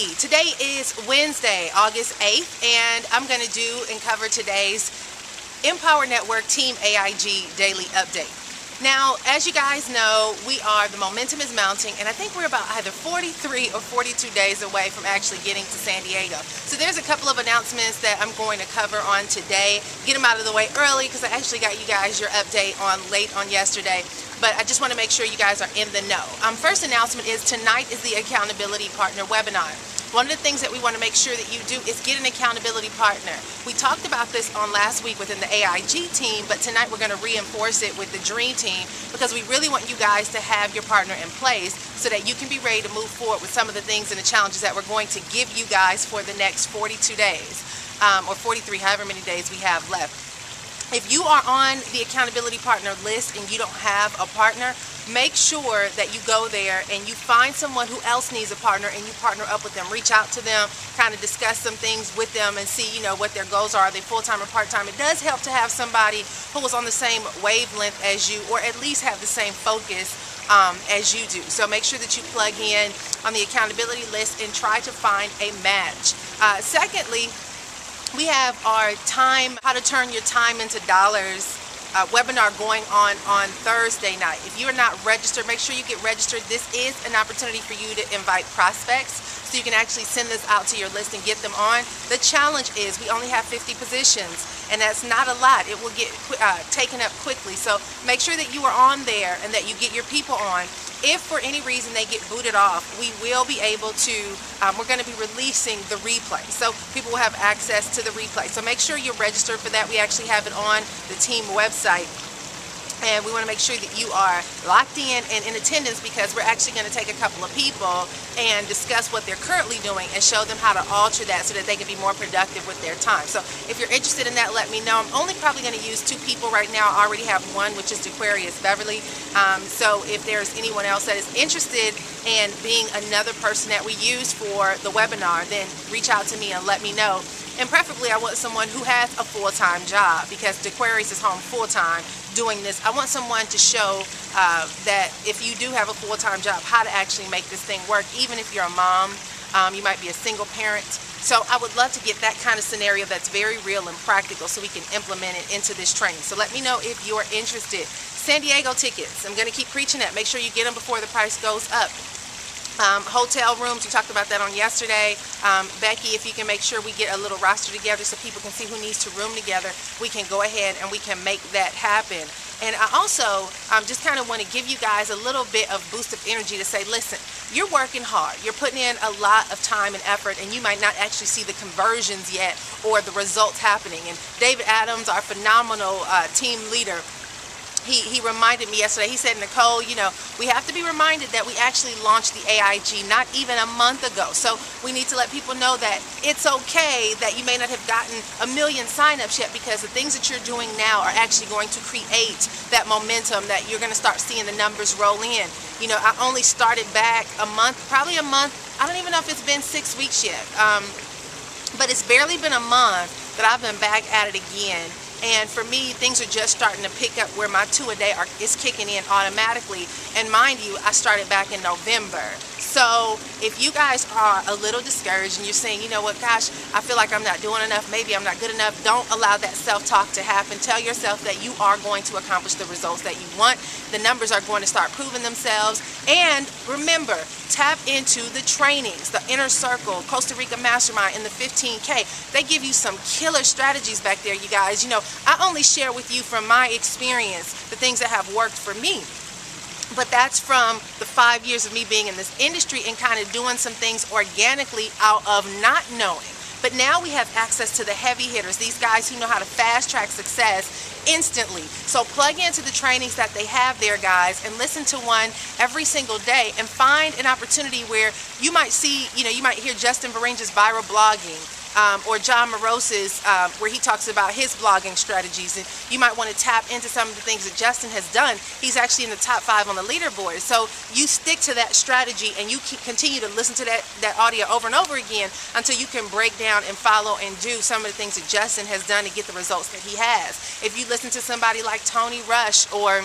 AIG. Today is Wednesday, August 8th, and I'm going to do and cover today's Empower Network Team AIG Daily Update. Now, as you guys know, the momentum is mounting, and I think we're about either 43 or 42 days away from actually getting to San Diego. So there's a couple of announcements that I'm going to cover on today. Get them out of the way early because I actually got you guys your update late on yesterday. But I just want to make sure you guys are in the know. First announcement is tonight is the Accountability Partner webinar. One of the things that we want to make sure that you do is get an accountability partner. We talked about this on last week within the AIG team, but tonight we're going to reinforce it with the Dream Team because we really want you guys to have your partner in place so that you can be ready to move forward with some of the things and the challenges that we're going to give you guys for the next 42 days or 43, however many days we have left. If you are on the accountability partner list and you don't have a partner, make sure that you go there and you find someone who else needs a partner and you partner up with them. Reach out to them, kind of discuss some things with them and see, what their goals are. Are they full-time or part-time? It does help to have somebody who is on the same wavelength as you, or at least have the same focus as you do. So make sure that you plug in on the accountability list and try to find a match. Secondly, we have our how to turn your time into dollars webinar going on Thursday night. If you are not registered, make sure you get registered. This is an opportunity for you to invite prospects so you can actually send this out to your list and get them on. The challenge is we only have 50 positions, and that's not a lot. It will get taken up quickly. So make sure that you are on there and that you get your people on. If for any reason they get booted off, we will be able to, we're going to be releasing the replay. So people will have access to the replay. So make sure you're registered for that. We actually have it on the team website. And we want to make sure that you are locked in and in attendance because we're actually going to take a couple of people and discuss what they're currently doing and show them how to alter that so that they can be more productive with their time. So if you're interested in that, let me know. I'm only probably going to use 2 people right now. I already have one, which is Aquarius Beverly. So if there's anyone else that is interested in being another person that we use for the webinar, then reach out to me and let me know. And preferably, I want someone who has a full-time job because Aquarius is home full-time doing this. I want someone to show that if you do have a full-time job, how to actually make this thing work. Even if you're a mom, you might be a single parent. So I would love to get that kind of scenario that's very real and practical so we can implement it into this training. So let me know if you're interested. San Diego tickets, I'm going to keep preaching that. Make sure you get them before the price goes up. Hotel rooms, we talked about that on yesterday. Becky, if you can make sure we get a little roster together so people can see who needs to room together, we can go ahead and we can make that happen. And I also just kind of want to give you guys a little bit of boost of energy to say, listen, you're working hard. You're putting in a lot of time and effort, and you might not actually see the conversions yet or the results happening. And David Adams, our phenomenal team leader, he reminded me yesterday. He said, Nicole, we have to be reminded that we actually launched the AIG not even a month ago. So we need to let people know that it's okay that you may not have gotten 1 million signups yet because the things that you're doing now are actually going to create that momentum that you're going to start seeing the numbers roll in. I only started back probably a month. I don't even know if it's been 6 weeks yet. But it's barely been a month that I've been back at it again. And for me, things are just starting to pick up where my 2 a day is kicking in automatically. And mind you, I started back in November. So if you guys are a little discouraged and you're saying, you know what, gosh, I feel like I'm not doing enough, maybe I'm not good enough, don't allow that self-talk to happen. Tell yourself that you are going to accomplish the results that you want. The numbers are going to start proving themselves. And remember, tap into the trainings, the Inner Circle, Costa Rica Mastermind, and the 15K. They give you some killer strategies back there, you guys. I only share with you from my experience the things that have worked for me. But that's from the 5 years of me being in this industry and kind of doing some things organically out of not knowing. But now we have access to the heavy hitters, these guys who know how to fast track success instantly. So plug into the trainings that they have there, guys, and listen to one every single day and find an opportunity where you might see, you might hear Justin Varenja's viral blogging. Or John Morose's, where he talks about his blogging strategies, and you might want to tap into some of the things that Justin has done. He's actually in the top 5 on the leaderboard. So you stick to that strategy and you continue to listen to that audio over and over again until you can break down and follow and do some of the things that Justin has done to get the results that he has. If you listen to somebody like Tony Rush or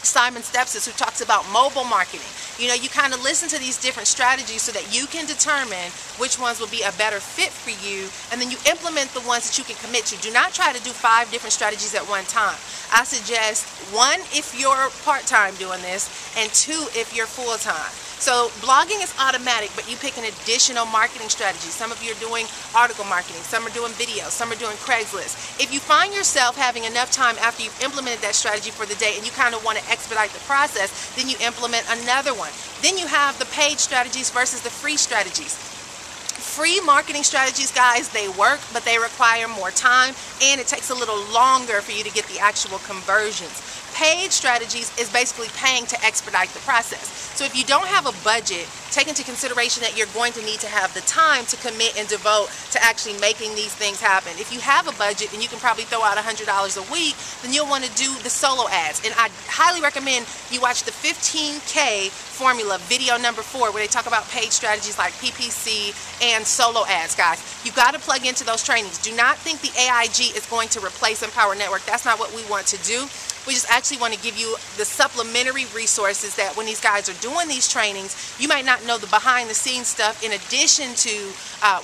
Simon Stepsis, who talks about mobile marketing. You know, you kind of listen to these different strategies so that you can determine which ones will be a better fit for you, and then you implement the ones that you can commit to. Do not try to do 5 different strategies at one time. I suggest 1 if you're part-time doing this, and 2 if you're full-time. So blogging is automatic, but you pick an additional marketing strategy. Some of you are doing article marketing, some are doing video, some are doing Craigslist. If you find yourself having enough time after you've implemented that strategy for the day and you kind of want to expedite the process, then you implement another one. Then you have the paid strategies versus the free strategies. Free marketing strategies, guys, they work, but they require more time, and it takes a little longer for you to get the actual conversions. Paid strategies is basically paying to expedite the process. So if you don't have a budget, take into consideration that you're going to need to have the time to commit and devote to actually making these things happen. If you have a budget and you can probably throw out $100 a week, then you'll want to do the solo ads. And I highly recommend you watch the 15K formula, video number 4, where they talk about paid strategies like PPC and solo ads, guys. You've got to plug into those trainings. Do not think the AIG is going to replace Empower Network. That's not what we want to do. We just actually want to give you the supplementary resources that when these guys are doing these trainings, you might not know the behind the scenes stuff in addition to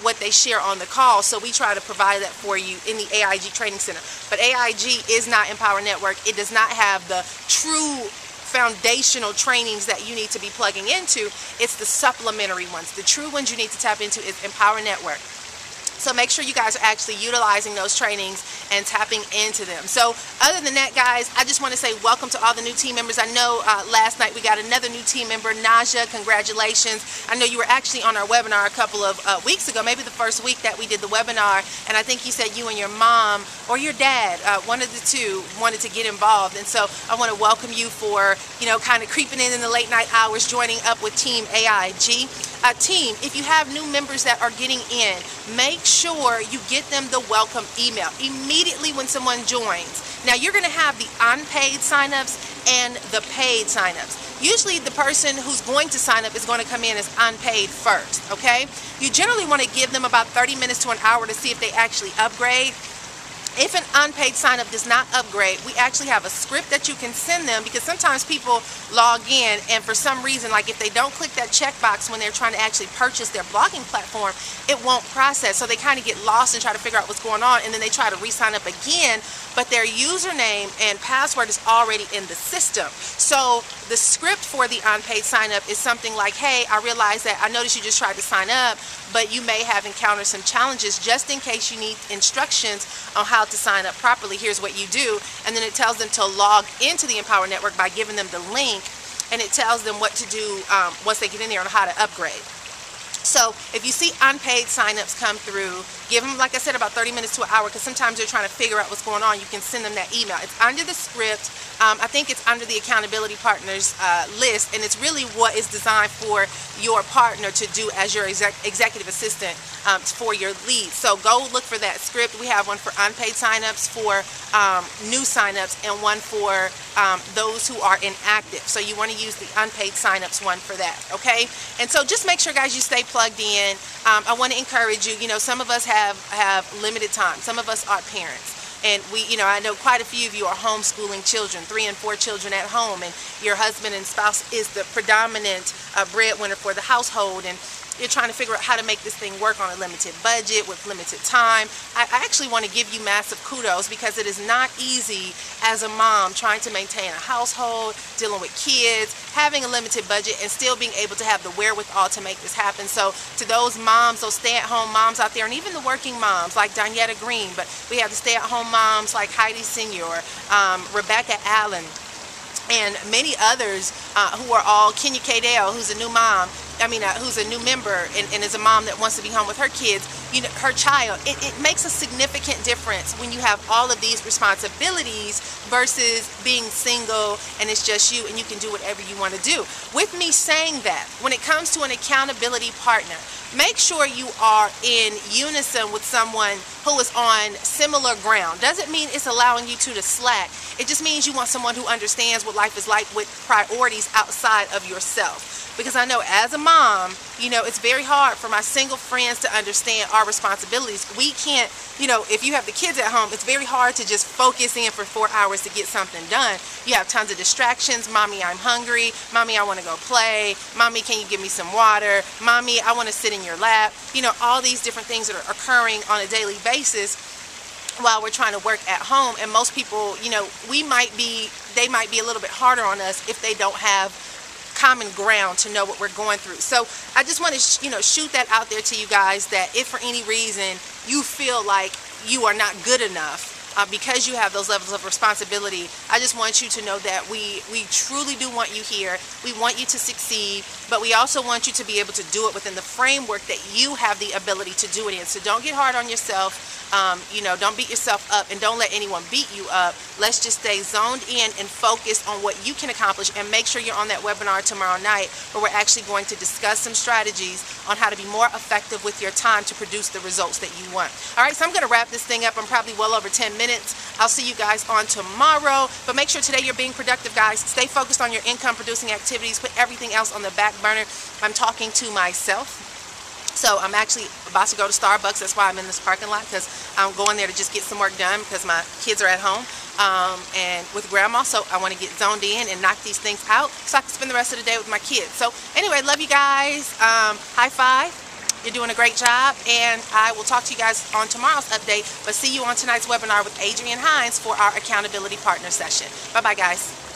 what they share on the call. So we try to provide that for you in the AIG Training Center. But AIG is not Empower Network. It does not have the true foundational trainings that you need to be plugging into. It's the supplementary ones. The true ones you need to tap into is Empower Network. So make sure you guys are actually utilizing those trainings and tapping into them. So other than that, guys, I just want to say welcome to all the new team members. I know last night we got another new team member, Naja. Congratulations. I know you were actually on our webinar a couple of weeks ago, maybe the first week that we did the webinar, and I think you said you and your mom or your dad, one of the two, wanted to get involved. And so I want to welcome you for, you know, kind of creeping in the late night hours, joining up with Team AIG. Team, if you have new members that are getting in, make sure you get them the welcome email immediately when someone joins. Now, you're going to have the unpaid signups and the paid signups. Usually the person who's going to sign up is going to come in as unpaid first, okay? You generally want to give them about 30 minutes to an hour to see if they actually upgrade. If an unpaid sign-up does not upgrade, we actually have a script that you can send them, because sometimes people log in and for some reason, like if they don't click that checkbox when they're trying to actually purchase their blogging platform, it won't process. So they kind of get lost and try to figure out what's going on, and then they try to re-sign up again, but their username and password is already in the system. So the script for the unpaid sign-up is something like, hey, I realize that I noticed you just tried to sign up, but you may have encountered some challenges. Just in case you need instructions on how to sign up properly, here's what you do. And then it tells them to log into the Empower Network by giving them the link, and it tells them what to do once they get in there on how to upgrade. So if you see unpaid signups come through, give them, like I said, about 30 minutes to an hour, because sometimes they're trying to figure out what's going on. You can send them that email. It's under the script. I think it's under the accountability partners list, and it's really what is designed for your partner to do as your executive assistant for your leads. So go look for that script. We have one for unpaid signups, for new signups, and one for those who are inactive. So you want to use the unpaid signups one for that, okay? And so just make sure, guys, you stay plugged in. I want to encourage you. You know, some of us have limited time. Some of us are parents. And we, you know, I know quite a few of you are homeschooling children, 3 and 4 children at home, and your husband and spouse is the predominant breadwinner for the household, and you're trying to figure out how to make this thing work on a limited budget with limited time. I actually want to give you massive kudos, because it is not easy as a mom trying to maintain a household, dealing with kids, having a limited budget, and still being able to have the wherewithal to make this happen. So to those moms, those stay-at-home moms out there, and even the working moms like Donetta Green, but we have the stay-at-home moms like Heidi Senior, Rebecca Allen, and many others who are all, Kenya Cadell, who's a new mom, who's a new member and is a mom that wants to be home with her kids, you know, her child. It makes a significant difference when you have all of these responsibilities versus being single and it's just you and you can do whatever you want to do. With me saying that, when it comes to an accountability partner, make sure you are in unison with someone who is on similar ground. Doesn't mean it's allowing you to slack. It just means you want someone who understands what life is like with priorities outside of yourself. Because I know as a mom, it's very hard for my single friends to understand our responsibilities. We can't, if you have the kids at home, it's very hard to just focus in for 4 hours to get something done. You have tons of distractions. Mommy, I'm hungry. Mommy, I want to go play. Mommy, can you give me some water? Mommy, I want to sit in your lap. All these different things that are occurring on a daily basis while we're trying to work at home. And most people, they might be a little bit harder on us if they don't have common ground to know what we're going through. So I just want to shoot that out there to you guys, that if for any reason you feel like you are not good enough because you have those levels of responsibility, I just want you to know that we truly do want you here. We want you to succeed, but we also want you to be able to do it within the framework that you have the ability to do it in. So don't get hard on yourself. Don't beat yourself up, and don't let anyone beat you up. Let's just stay zoned in and focused on what you can accomplish, and make sure you're on that webinar tomorrow night where we're actually going to discuss some strategies on how to be more effective with your time to produce the results that you want. All right, so I'm going to wrap this thing up. I'm probably well over 10 minutes. I'll see you guys on tomorrow, but make sure today you're being productive, guys. Stay focused on your income producing activities. Put everything else on the back burner. I'm talking to myself. So I'm actually about to go to Starbucks. That's why I'm in this parking lot, because I'm going there to just get some work done because my kids are at home and with grandma. So I want to get zoned in and knock these things out so I can spend the rest of the day with my kids. So anyway, love you guys. High five. You're doing a great job, and I will talk to you guys on tomorrow's update. But see you on tonight's webinar with Adrienne Hines for our accountability partner session. Bye-bye, guys.